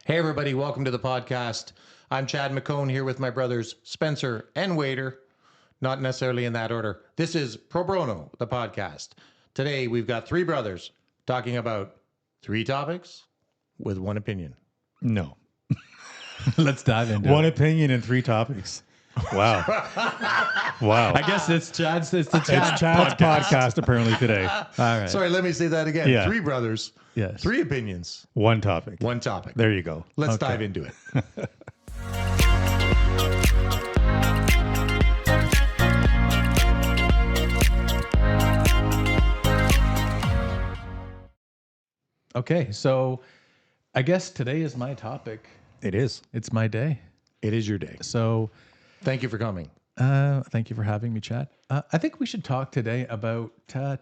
Hey, everybody, welcome to the podcast. I'm Chad McCone here with my brothers Spencer and Wader, not necessarily in that order. This is ProBROknow, the podcast. Today, we've got three brothers talking about three topics with one opinion. No. Let's dive into One it. opinion and three topics. Wow. Wow. I guess it's the Chad It's Chad's podcast apparently today. All right. Sorry, let me say that again. Yeah. Three brothers, Yes. three opinions, One topic. one topic. There you go. Let's dive into it. Okay, so I guess today is my topic. It is. It's my day. It is your day. So Thank you for coming. thank you for having me, Chad. I think we should talk today about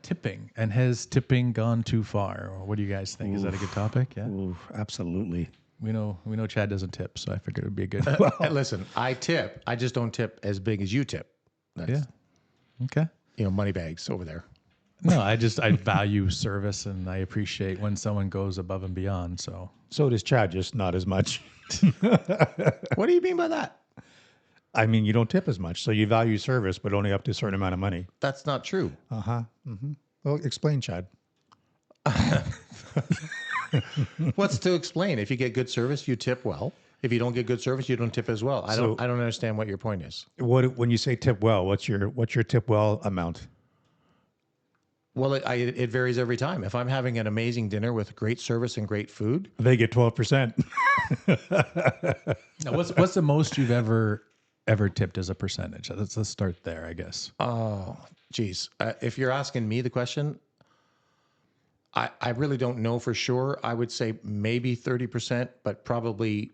tipping. And has tipping gone too far? Or what do you guys think? Is that a good topic? Yeah. Ooh, absolutely. We know Chad doesn't tip, so I figured it would be a good. Hey, listen, I tip. I just don't tip as big as you tip. That's, Yeah. Okay. money bags over there. No, I value service and I appreciate when someone goes above and beyond. So So does Chad, just not as much. What do you mean by that? I mean, you don't tip as much. So you value service, but only up to a certain amount of money. That's not true. Uh-huh. Mm-hmm. Well, explain, Chad. What's to explain? If you get good service, you tip well. If you don't get good service, you don't tip as well. I don't understand what your point is. When you say tip well, what's your tip well amount? Well, it varies every time. If I'm having an amazing dinner with great service and great food, They get 12%. now, what's the most you've ever tipped as a percentage? Let's start there, I guess. oh, geez. If you're asking me the question, I really don't know for sure. I would say maybe 30%, but probably,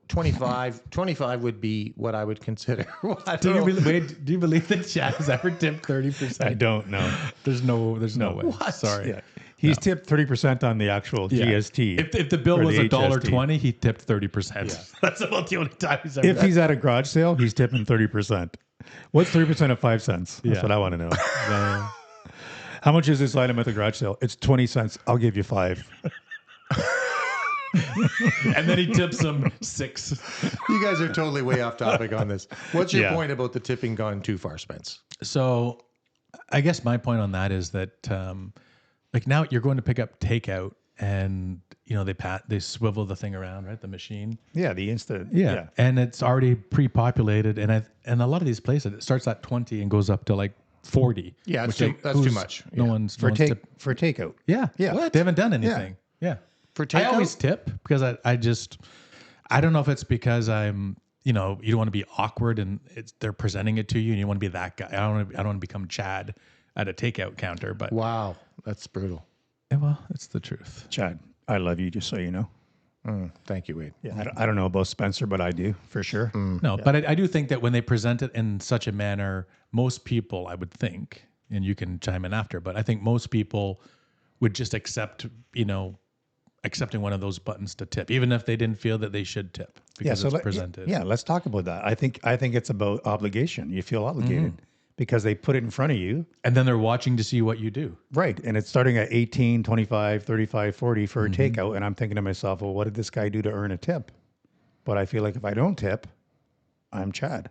25 would be what I would consider. I Do don't you, know. do you believe that Chad has ever tipped 30%? I don't know. There's no way. What? Sorry. Yeah. He's tipped 30% on the actual Yeah. GST. If the bill or was the $1.20, he tipped 30%. That's about the only time he's ever. If he's at a garage sale, he's tipping 30%. What's 30% of 5 cents? That's Yeah. what I want to know. How much is this item at the garage sale? It's 20 cents. I'll give you 5. And then he tips him 6. You guys are totally way off topic on this. What's your Yeah. point about the tipping gone too far, Spence? So, I guess my point on that is that, like now you're going to pick up takeout, and they swivel the thing around, right? The machine. Yeah, the instant. Yeah. And it's already pre-populated, and a lot of these places it starts at 20 and goes up to like 40. Yeah, which that's too much. No Yeah. one's For tip. takeout. Yeah. Yeah. What? They haven't done anything. Yeah. For I takeout? always tip because I don't know if it's because I'm, you don't want to be awkward and they're presenting it to you and you want to be that guy. I don't want to become Chad at a takeout counter, but Wow, that's brutal. well, it's the truth. Chad, I love you, just so you know. Thank you, Wade. Yeah, I don't know about Spencer, but I do, for sure. No, but I do think that when they present it in such a manner, most people, I would think, and you can chime in after, but I think most people would just accepting one of those buttons to tip, even if they didn't feel that they should tip because it's presented. Yeah, let's talk about that. I think it's about obligation. You feel obligated because they put it in front of you. And then they're watching to see what you do. Right. And it's starting at 18, 25, 35, 40 for a takeout. And I'm thinking to myself, well, what did this guy do to earn a tip? But I feel like if I don't tip, I'm Chad.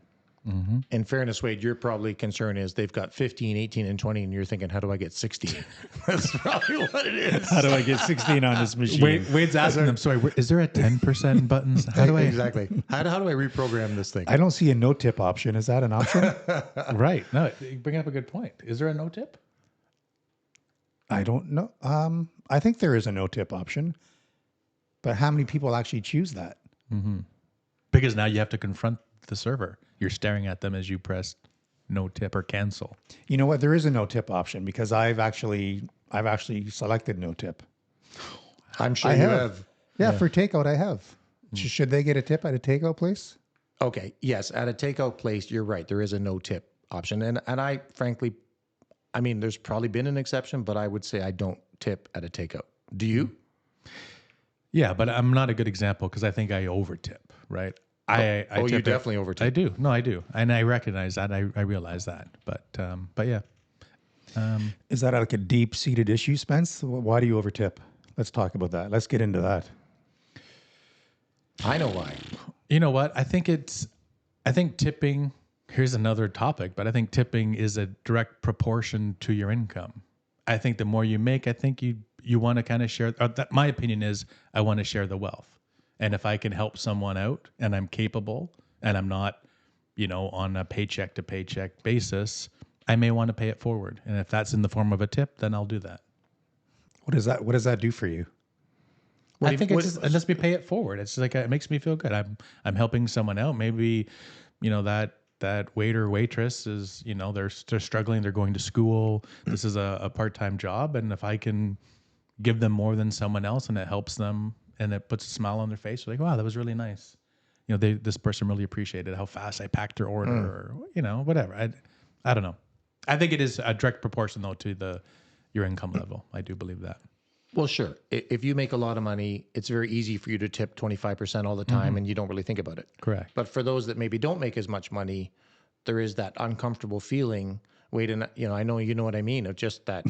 In fairness, Wade, your probably concern is they've got 15, 18, and 20, and you're thinking, how do I get 16? That's probably what it is. How do I get 16 on this machine? Wade's asking them, sorry, is there a 10% buttons? How do I? Exactly. How do I reprogram this thing? I don't see a no tip option. Is that an option? Right. No, you bring up a good point. Is there a no tip? I don't know. I think there is a no tip option, but how many people actually choose that? Because now you have to confront the server. You're staring at them as you press no tip or cancel. You know what? There is a no tip option because I've actually selected no tip. I'm sure I you have. have. Yeah, for takeout, I have. Should they get a tip at a takeout place? Okay. Yes. At a takeout place, you're right. There is a no tip option. And I frankly, there's probably been an exception, but I would say I don't tip at a takeout. Do you? Yeah, but I'm not a good example because I think I over tip, right? I you tip definitely over tip. I do. No, I do. And I recognize that. I realize that. But yeah. Is that like a deep-seated issue, Spence? Why do you overtip? Let's talk about that. Let's get into that. I know why. You know what? I think tipping, here's another topic, but I think tipping is a direct proportion to your income. I think the more you make, I think you want to kind of share, my opinion is I want to share the wealth. And if I can help someone out and I'm capable and I'm not, on a paycheck to paycheck basis, I may want to pay it forward. And if that's in the form of a tip, then I'll do that. What does that do for you? I think it lets me pay it forward. It's like it makes me feel good. I'm helping someone out. Maybe, that waiter or waitress is, they're struggling. They're going to school. This is a part-time job, and if I can give them more than someone else, and it helps them, and it puts a smile on their face, they're like, wow, that was really nice. This person really appreciated how fast I packed their order, or whatever. I don't know. I think it is a direct proportion though to your income level. I do believe that. Well, sure. If you make a lot of money, it's very easy for you to tip 25% all the time and you don't really think about it. Correct. But for those that maybe don't make as much money, there is that uncomfortable feeling. Wait, and I know you know what I mean, of just that.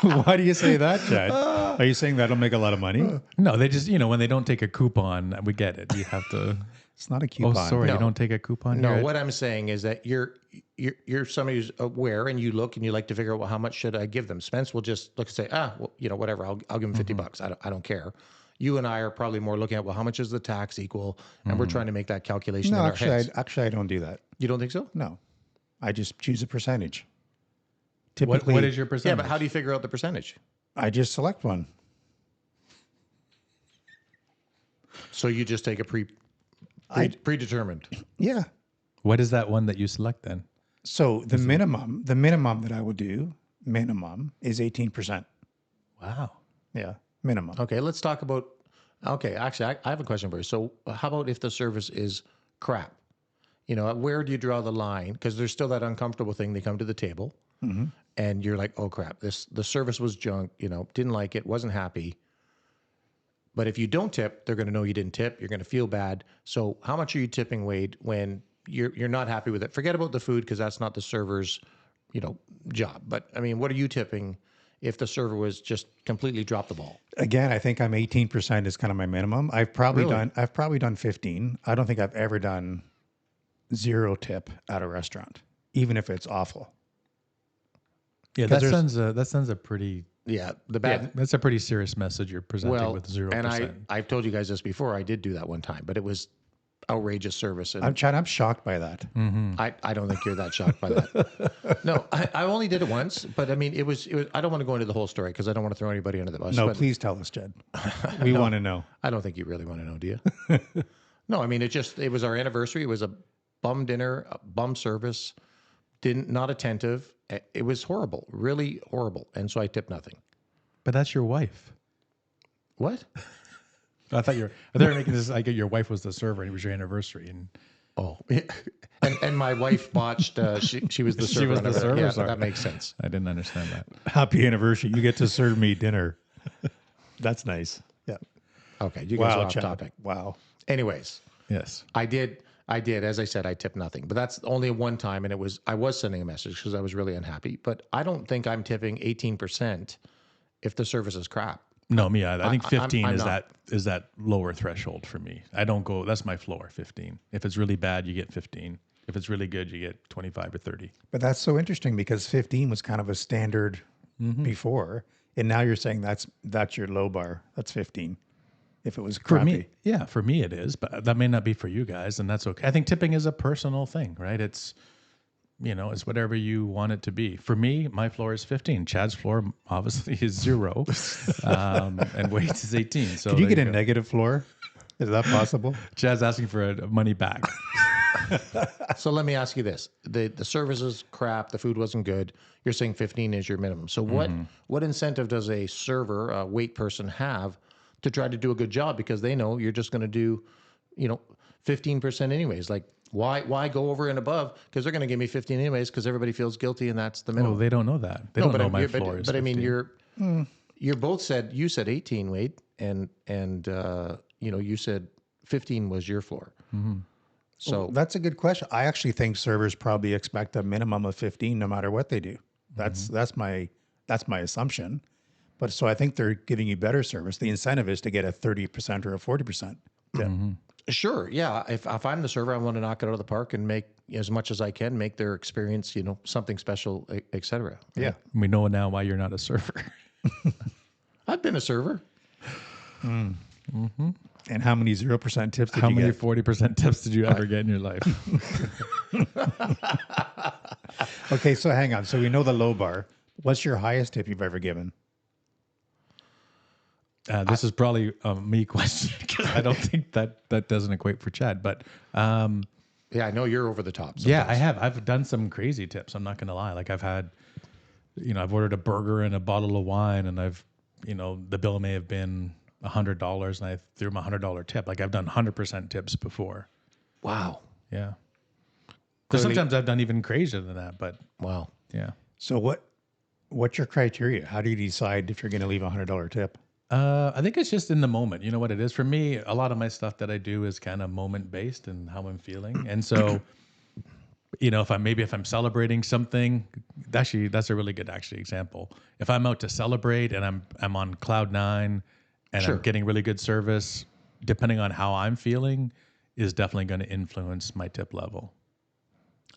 Why do you say that, Chad? Are you saying that'll make a lot of money? No, they just, when they don't take a coupon, we get it. You have to. It's not a coupon. Oh, sorry, No. you don't take a coupon? No, here? what I'm saying is that you're somebody who's aware and you look and you like to figure out, well, how much should I give them? Spence will just look and say, whatever, I'll give him $50. I don't care. You and I are probably more looking at, well, how much is the tax equal? And we're trying to make that calculation in No, our heads. actually, I don't do that. You don't think so? No, I just choose a percentage. What Typically, is your percentage? Yeah, but how do you figure out the percentage? I just select one. So you just take a predetermined. Yeah. What is that one that you select then? So the minimum that I would do is 18%. Wow. Yeah, minimum. Okay, let's talk about. Okay, actually, I have a question for you. So, how about if the service is crap? Where do you draw the line? Because there's still that uncomfortable thing. They come to the table, and you're like, "Oh crap! The service was junk. Didn't like it. Wasn't happy." But if you don't tip, they're going to know you didn't tip. You're going to feel bad. So, how much are you tipping, Wade, when you're not happy with it? Forget about the food because that's not the server's, job. But I mean, what are you tipping if the server was just completely dropped the ball? Again, I think I'm 18% is kind of my minimum. I've probably done 15. I don't think I've ever done 0 tip at a restaurant, even if it's awful. Yeah, that sounds a pretty. Yeah, the bad. That's a pretty serious message you're presenting with 0%. And I've told you guys this before. I did do that one time, but it was outrageous service. And I'm shocked by that. I don't think you're that shocked by that. No, I only did it once, but I mean, it was. I don't want to go into the whole story because I don't want to throw anybody under the bus. No, but please tell us, Jed. We want to know. I don't think you really want to know, do you? No, I mean, it was our anniversary. It was a bum dinner, a bum service, not attentive. It was horrible, really horrible. And so I tipped nothing. But that's your wife. What? I thought you were making this. I get your wife was the server and it was your anniversary. And oh, and my wife botched. She was the server. She was the server. Yeah, Sorry. that makes sense. I didn't understand that. Happy anniversary. You get to serve me dinner. That's nice. Yeah. Okay, you guys are off Chad. topic. Wow. Anyways, Yes. I did. As I said, I tipped nothing, but that's only one time, and I was sending a message because I was really unhappy. But I don't think I'm tipping 18% if the service is crap. No, me either. I think 15 I'm is not. that lower threshold for me. I don't go. That's my floor. 15. If it's really bad, you get 15. If it's really good, you get 25 or 30. But that's so interesting because 15 was kind of a standard before, and now you're saying that's your low bar. That's 15. If it was crappy. For me it is, but that may not be for you guys, and that's okay. I think tipping is a personal thing, right? It's it's whatever you want it to be. For me, my floor is 15. Chad's floor obviously is 0, and Wade's is 18. So Could you get a go. negative floor? Is that possible? Chad's asking for money back. So let me ask you this: the service is crap, the food wasn't good. You're saying 15 is your minimum. So what incentive does a server, a wait person, have to try to do a good job because they know you're just going to do, 15% anyways? Like, why go over and above? Because they're going to give me 15 anyways because everybody feels guilty and that's the minimum. Well, they don't know that. They don't know my floor is 15. But I mean, you're both said, you said 18, Wade, and you said 15 was your floor. So That's a good question. I actually think servers probably expect a minimum of 15 no matter what they do. That's my assumption. But so I think they're giving you better service. The incentive is to get a 30% or a 40% tip. Sure. Yeah. If I'm the server, I want to knock it out of the park and make as much as I can, make their experience, something special, et cetera. Yeah. We know now why you're not a server. I've been a server. And how many 0% tips did How you many get? 40% tips did you ever get in your life? Okay, so hang on. So we know the low bar. What's your highest tip you've ever given? This is probably a me question because I don't think that doesn't equate for Chad. But Yeah, I know you're over the top. yeah, sometimes. I have. I've done some crazy tips. I'm not going to lie. Like I've had, I've ordered a burger and a bottle of wine, and I've, the bill may have been $100, and I threw him $100 tip. Like I've done 100% tips before. Wow. Yeah. Because sometimes I've done even crazier than that. But Wow. yeah. So what's your criteria? How do you decide if you're going to leave a $100 tip? I think it's just in the moment. You know what it is? For me, a lot of my stuff that I do is kind of moment based and how I'm feeling. And so, if I'm celebrating something, that's a really good example. If I'm out to celebrate and I'm on cloud nine and Sure. I'm getting really good service, depending on how I'm feeling, is definitely going to influence my tip level.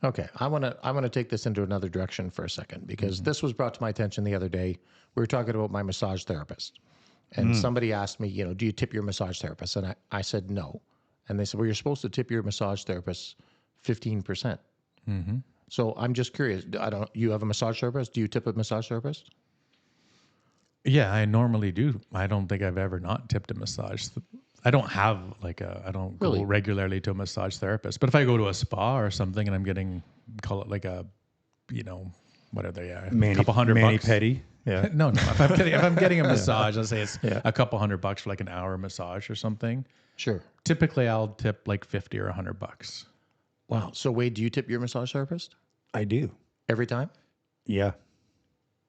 Okay, I want to take this into another direction for a second because this was brought to my attention the other day. We were talking about my massage therapist, and somebody asked me, do you tip your massage therapist? And I said no, and they said, well, you're supposed to tip your massage therapist 15%. So I'm just curious. You have a massage therapist? Do you tip a massage therapist? Yeah, I normally do. I don't think I've ever not tipped a massage. I don't have I don't Really? go regularly to a massage therapist. But if I go to a spa or something and I'm getting, call it like a, what are they? A couple $100. Mani-pedi. Yeah. No. If I'm getting a massage, let's say it's a couple $100 for like an hour massage or something. Sure. Typically, I'll tip like $50 or $100. Wow. So Wade, do you tip your massage therapist I do. every time? Yeah.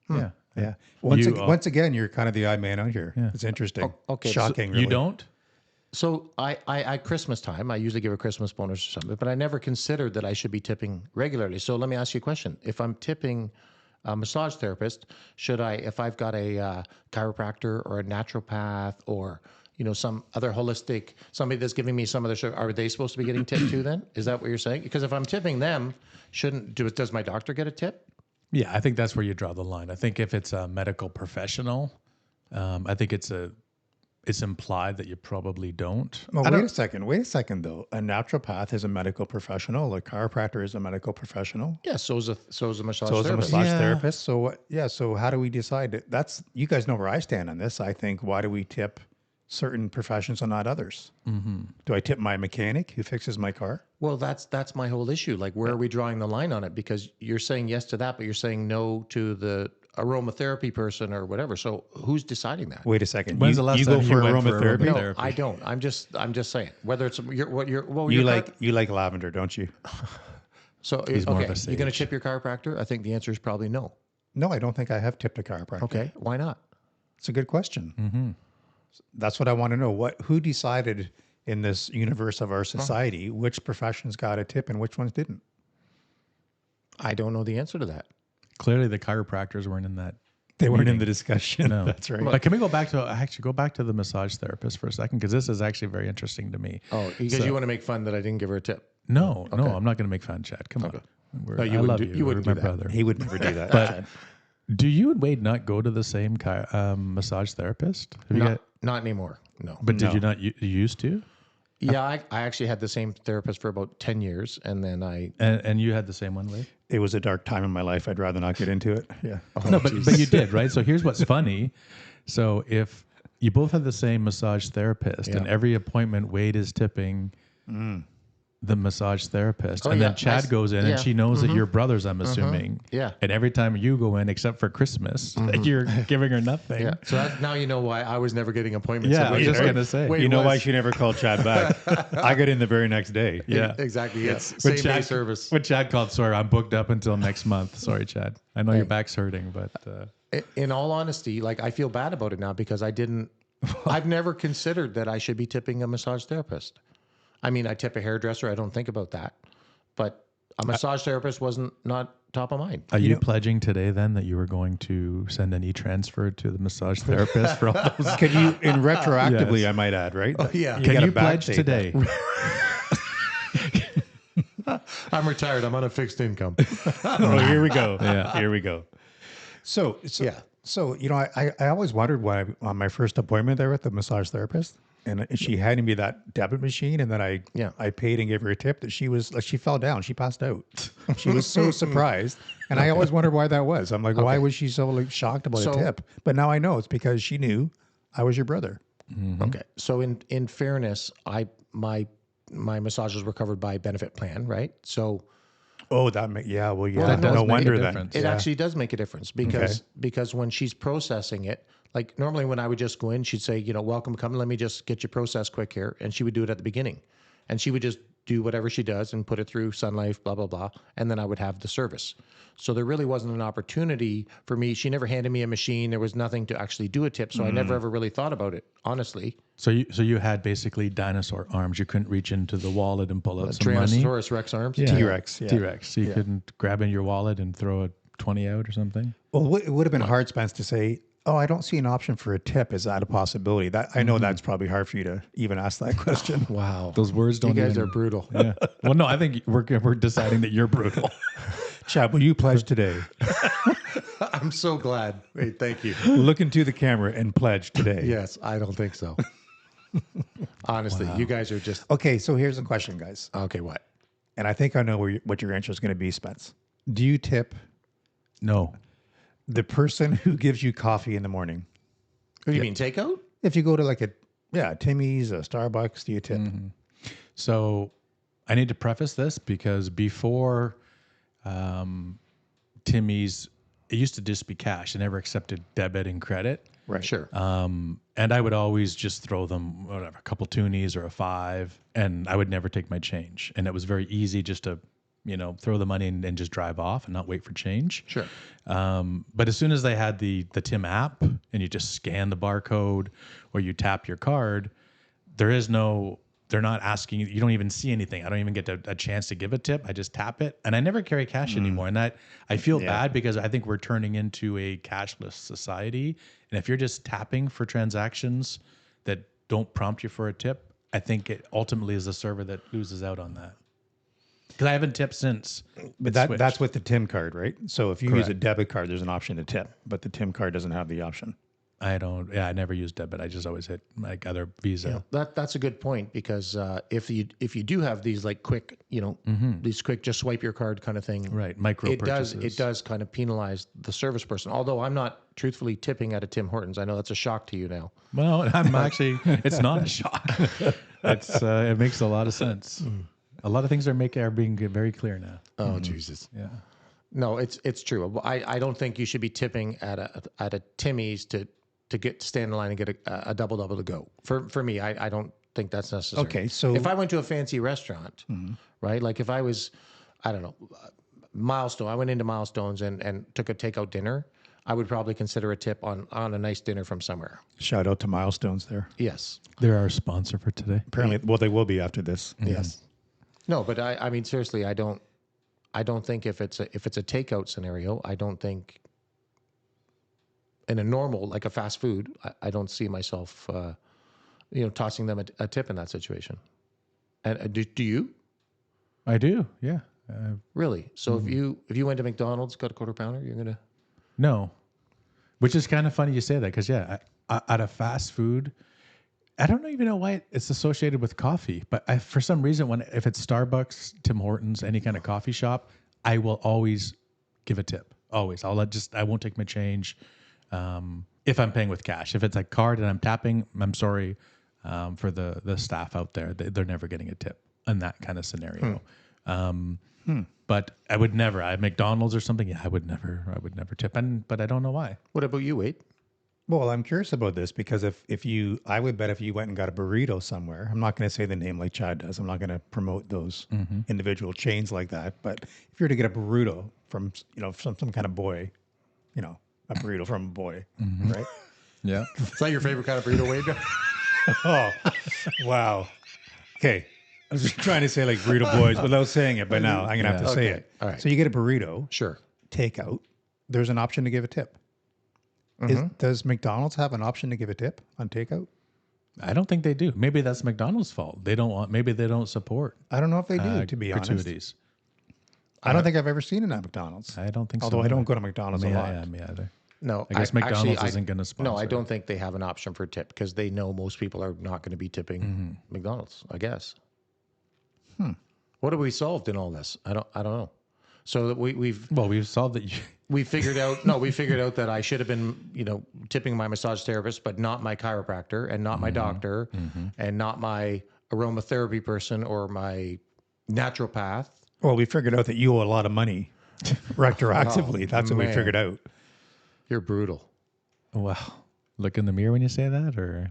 Yeah. Yeah. Once You, once again, you're kind of the odd man out here. Yeah. It's interesting. okay, so Shocking. You really. don't? So I Christmas time, I usually give a Christmas bonus or something, but I never considered that I should be tipping regularly. So let me ask you a question. If I'm tipping a massage therapist, should I, if I've got a chiropractor or a naturopath or, some other holistic, somebody that's giving me some other, are they supposed to be getting tipped too then? Is that what you're saying? Because if I'm tipping them, does my doctor get a tip? Yeah, I think that's where you draw the line. I think if it's a medical professional, I think it's implied that you probably don't. Well, wait a second though. A naturopath is a medical professional. A chiropractor is a medical professional. Yeah, so is a massage So is a therapist. massage Yeah. therapist. So so how do we decide? That's, you guys know where I stand on this. I think, why do we tip certain professions and not others? Do I tip my mechanic who fixes my car? Well, that's my whole issue. Like, where are we drawing the line on it? Because you're saying yes to that, but you're saying no to the aromatherapy person or whatever. So who's deciding that? Wait a second. When's the last you time go you for went for aromatherapy? No, therapy? I don't. I'm just saying whether it's You like lavender, don't you? so He's more of okay. a You're going to sage. tip your chiropractor? I think the answer is probably no. No, I don't think I have tipped a chiropractor. Okay, why not? It's a good question. That's what I want to know. Who decided in this universe of our society which professions got a tip and which ones didn't? I don't know the answer to that. Clearly, the chiropractors weren't in that. They weren't in the discussion. No. That's right. But can we go back to the massage therapist for a second? Because this is actually very interesting to me. Oh, because you want to make fun that I didn't give her a tip. No, I'm not going to make fun, Chad. Come on. No, you I wouldn't love do- you. you wouldn't You're do my that. brother. He would never do that. But do you and Wade not go to the same massage therapist? Have you Not anymore. No. but did you not you used to? Yeah, I actually had the same therapist for about 10 years, and then I. And you had the same one, Wade? It was a dark time in my life. I'd rather not get into it. Yeah. No, but you did, right? So here's what's funny. So if you both have the same massage therapist, and every appointment Wade is tipping the massage therapist, and yeah. then Chad goes in, Yeah. and she knows that you're brothers, I'm assuming. Yeah. And every time you go in, except for Christmas, you're giving her nothing. Yeah. So now you know why I was never getting appointments. Yeah, So I was Wade- just gonna say. Wade You know why was- she never called Chad back? I got in the very next day. Yeah. Exactly. It's When same day Chad, service. when Chad called, sorry, I'm booked up until next month. Sorry, Chad. I know your back's hurting, but In all honesty, like, I feel bad about it now because I've never considered that I should be tipping a massage therapist. I mean, I tip a hairdresser. I don't think about that, but a massage therapist wasn't not top of mind. Are you pledging today then that you were going to send an e-transfer to the massage therapist for all those? Can you, and retroactively, Yes. I might add, right? Yeah. Can gotta you pledge backdate today? I'm retired. I'm on a fixed income. Oh, here we go. Yeah. Here we go. So Yeah. So, I always wondered why on my first appointment there with the massage therapist, and she handed me that debit machine, and then I paid and gave her a tip that she was like, she fell down, she passed out. She was so surprised. And I always wondered why that was. I'm like, why was she so like shocked about a tip? But now I know it's because she knew I was your brother. Mm-hmm. Okay. So in fairness, my massages were covered by benefit plan, right? So Oh, that well, yeah. that does No make a wonder then. difference. it Yeah. actually does make a difference because when she's processing it, like normally when I would just go in, she'd say, welcome, come, let me just get you processed quick here. And she would do it at the beginning. And she would just do whatever she does and put it through Sun Life, blah, blah, blah. And then I would have the service. So there really wasn't an opportunity for me. She never handed me a machine. There was nothing to actually do a tip. So I never ever really thought about it, honestly. So you had basically dinosaur arms. You couldn't reach into the wallet and pull out some money. Tyrannosaurus Rex arms. Yeah. T-Rex. Yeah. T-Rex. So you couldn't grab in your wallet and throw a 20 out or something? Well, it would have been hard, Spence, to say, oh, I don't see an option for a tip. Is that a possibility? That I know that's probably hard for you to even ask that question. Wow. Those words don't You guys even- are brutal. Yeah. Well, no, I think we're deciding that you're brutal. Chad, will you pledge today? I'm so glad. Hey, thank you. Look into the camera and pledge today. Yes, I don't think so. Honestly, you guys are just Okay, so here's a question, guys. okay. What? And I think I know what your answer is going to be, Spence. Do you tip No. the person who gives you coffee in the morning? What do you mean takeout? If you go to like Timmy's, a Starbucks, do you tip? So I need to preface this because before Timmy's, it used to just be cash. I never accepted debit and credit. Right. Sure. And I would always just throw them, whatever, a couple toonies or a $5, and I would never take my change. And it was very easy just to, throw the money and just drive off and not wait for change. Sure. But as soon as they had the Tim app and you just scan the barcode or you tap your card, they're not asking you don't even see anything. I don't even get a chance to give a tip. I just tap it, and I never carry cash anymore. And that I feel bad because I think we're turning into a cashless society. And if you're just tapping for transactions that don't prompt you for a tip, I think it ultimately is the server that loses out on that. Because I haven't tipped since. But that's with the Tim card, right? So if you use a debit card, there's an option to tip, but the Tim card doesn't have the option. I never use debit. I just always hit like other Visa. That's a good point because if you do have these like quick, these quick just swipe your card kind of thing, Right, micro it purchases. does kind of penalize the service person. Although I'm not truthfully tipping at a Tim Hortons. I know that's a shock to you now. Well, I'm actually, it's not a shock. It makes a lot of sense. A lot of things are being very clear now. Oh Jesus. Yeah. No, it's true. I don't think you should be tipping at a Timmy's to stand in line and get a double to go. For me, I don't think that's necessary. Okay, so if I went to a fancy restaurant, right? Like if I was, I don't know, Milestone. I went into Milestones and took a takeout dinner. I would probably consider a tip on a nice dinner from somewhere. shout out to Milestones there. Yes. They're our sponsor for today. Apparently, well, they will be after this. Yes. No, but I mean seriously, I don't think if it's a takeout scenario, I don't think in a normal like a fast food, I don't see myself tossing them a tip in that situation. And do you? I do. Yeah. Really? So if you went to McDonald's, got a quarter pounder, you're gonna No, which is kind of funny you say that because at a fast food, I don't even know why it's associated with coffee, but for some reason if it's Starbucks, Tim Hortons, any kind of coffee shop, I will always give a tip. Always, I won't take my change if I'm paying with cash. If it's a card and I'm tapping, I'm sorry for the staff out there, they're never getting a tip in that kind of scenario. But I would never. At McDonald's or something, I would never tip. But I don't know why. What about you, Wade? Well, I'm curious about this because I would bet if you went and got a burrito somewhere, I'm not going to say the name like Chad does. I'm not going to promote those individual chains like that. But if you were to get a burrito from some kind of boy, a burrito from a boy, right? Yeah. Is that your favorite kind of burrito, Wade? Oh, wow. Okay. I was trying to say like burrito boys without saying it, but now I'm going to have to say Okay. it. All right. So you get a burrito, Sure. takeout. There's an option to give a tip. Does McDonald's have an option to give a tip on takeout? I don't think they do. Maybe that's McDonald's fault. They don't want. Maybe they don't support I don't know if they do, to be honest. gratuities. I don't think I've ever seen it at McDonald's. I don't think so. Although I don't either. go to McDonald's a Me, lot. yeah, me either. No, I guess McDonald's actually, isn't going to sponsor. No, I don't think they have an option for tip because they know most people are not going to be tipping McDonald's. I guess. What have we solved in all this? I don't know. So that we've solved that. we figured out. No, we figured out that I should have been, tipping my massage therapist, but not my chiropractor and not my doctor and not my aromatherapy person or my naturopath. Well, we figured out that you owe a lot of money retroactively. That's what we man. figured out. You're brutal. Wow. Look in the mirror when you say that, or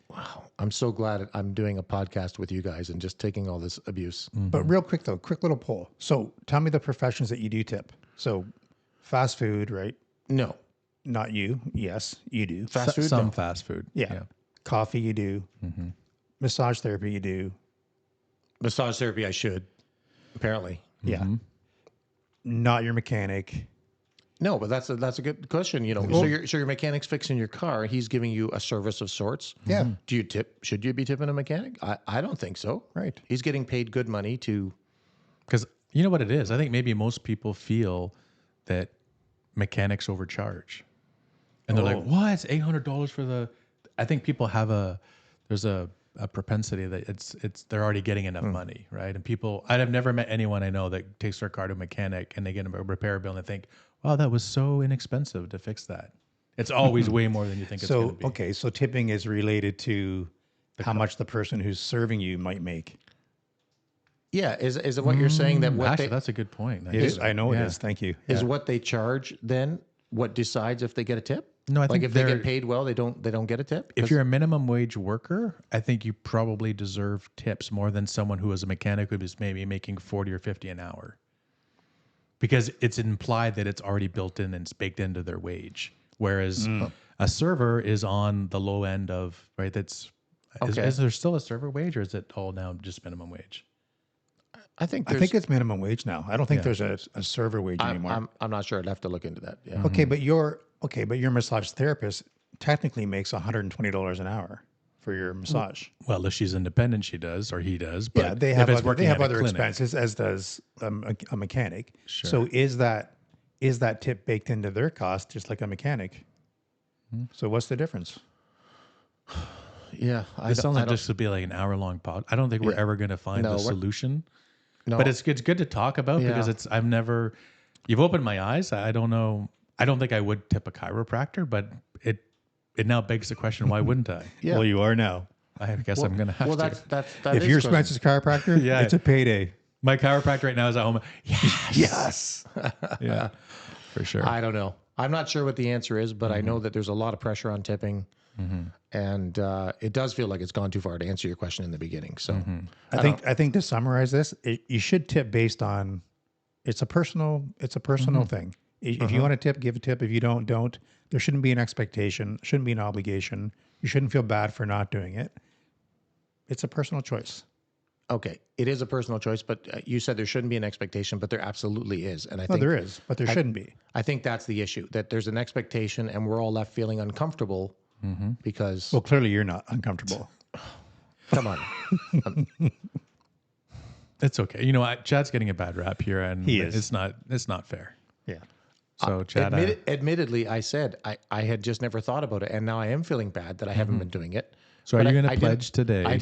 Wow. I'm so glad I'm doing a podcast with you guys and just taking all this abuse. But real quick though, quick little poll. So tell me the professions that you do tip. So fast food, right? No. Not you. Yes, you do. Fast food? some No. fast food. Yeah. Coffee, you do. Massage therapy, you do. Massage therapy, I should. Apparently. Yeah. Not your mechanic. No, but that's a good question. So your mechanic's fixing your car. He's giving you a service of sorts. Yeah. Do you tip? Should you be tipping a mechanic? I don't think so. Right. He's getting paid good money to. Because you know what it is? I think maybe most people feel that mechanics overcharge. And they're like, what? It's $800 for the... I think people have there's a propensity that they're already getting enough money, right? And people... I've never met anyone I know that takes their car to a mechanic and they get a repair bill and they think, wow, that was so inexpensive to fix that. It's always way more than you think it's going to be. Okay, so tipping is related to how much the person who's serving you might make. Yeah. Is it what you're saying that what Actually, they, that's a good point. It is. I know it is. Thank you. is what they charge then what decides if they get a tip? No, I think if they they're- get paid well, they don't get a tip? If you're a minimum wage worker, I think you probably deserve tips more than someone who is a mechanic who is maybe making 40 or 50 an hour. Because it's implied that it's already built in and it's baked into their wage. Whereas a server is on the low end of, right? Is there still a server wage or is it all now just minimum wage? I think I think it's minimum wage now. I don't think there's a server wage anymore. I'm not sure. I'd have to look into that. Yeah. Okay, but your massage therapist technically makes $120 an hour for your massage. Well, if she's independent, she does or he does. But Yeah, they if have it's other, working they have at a other clinic- expenses, as does a mechanic. Sure. So is that tip baked into their cost, just like a mechanic? So what's the difference? Yeah. This sounds like this would be like an hour-long pod. I don't think we're ever going to find No, the we're- solution. No. But it's good to talk about Yeah. because you've opened my eyes. I don't know. I don't think I would tip a chiropractor, but it now begs the question, why wouldn't I? Yeah. Well, you are now. I guess I'm going to have Well, to. that If is you're good. Spencer's chiropractor, Yeah. it's a payday. My chiropractor right now is at home. Yes. Yeah, for sure. I don't know. I'm not sure what the answer is, but I know that there's a lot of pressure on tipping. And it does feel like it's gone too far to answer your question in the beginning. So I think to summarize this, you should tip based on it's a personal thing. If you want to tip, give a tip. If you don't. There shouldn't be an expectation. Shouldn't be an obligation. You shouldn't feel bad for not doing it. It's a personal choice. okay, it is a personal choice, but you said there shouldn't be an expectation, but there absolutely is. And I No, think there is, but there shouldn't be. I think that's the issue, that there's an expectation and we're all left feeling uncomfortable because Well, clearly you're not uncomfortable. come on. It's okay. You know, Chad's getting a bad rap here, and He is. It's not fair. Yeah. So, Chad, Admittedly, I said I had just never thought about it, and now I am feeling bad that I haven't been doing it. so are But you I going to pledge today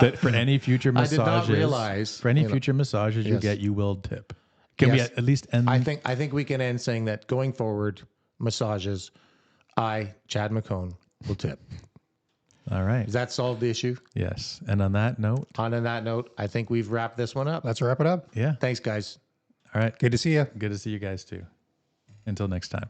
that for any future I did massages, not realize, for any future massages you Yes. get, you will tip? Can we Yes. at least end? I think we can end saying that going forward, massages, Chad McCone, will tip. All right. Does that solve the issue? Yes. And on that note, On that note, I think we've wrapped this one up. Let's wrap it up. yeah. Thanks, guys. All right. Good to see you. Good to see you guys too. Until next time.